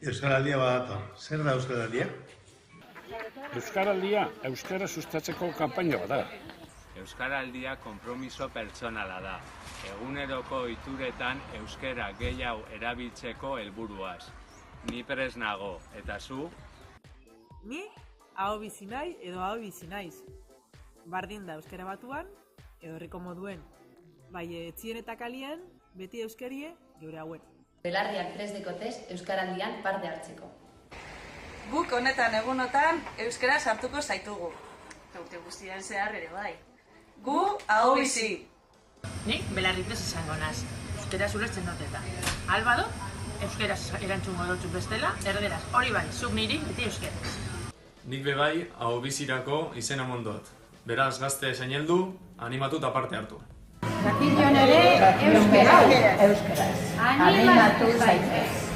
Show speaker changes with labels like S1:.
S1: Euskaraldia badator. Zer da Euskaraldia?
S2: Euskaraldia euskara sustatzeko kanpaina bat da.
S3: Euskaraldia konpromiso pertsonala da. Eguneroko ohituretan euskara gehiago erabiltzeko helburuaz. Ni prest nago, eta zu?
S4: Ni aho bizi nahi edo aho bizi naiz. Bardin da euskara batuan edo herriko moduen. Bai etzien eta kalien, beti euskerie geure hauen.
S5: Belarriak prest dekotez euskaraldian parte hartzeko.
S6: Guk honetan egunotan euskara sartuko zaitugu. Urte guztian zehar ere bai. Gu aho bizi.
S7: Nik belarriprez izango naz, euskaraz ulertzen dut. Albado, euskaraz erantzungo dutzu bestela, erderaz, hori bai, zuk niri beti euskaraz.
S8: Nik bebai aho bizirako izena mondot. Beraz gazte seineldu, animatu eta parte hartu.
S9: Zakilion ere euskaraz. Animatu zaitez.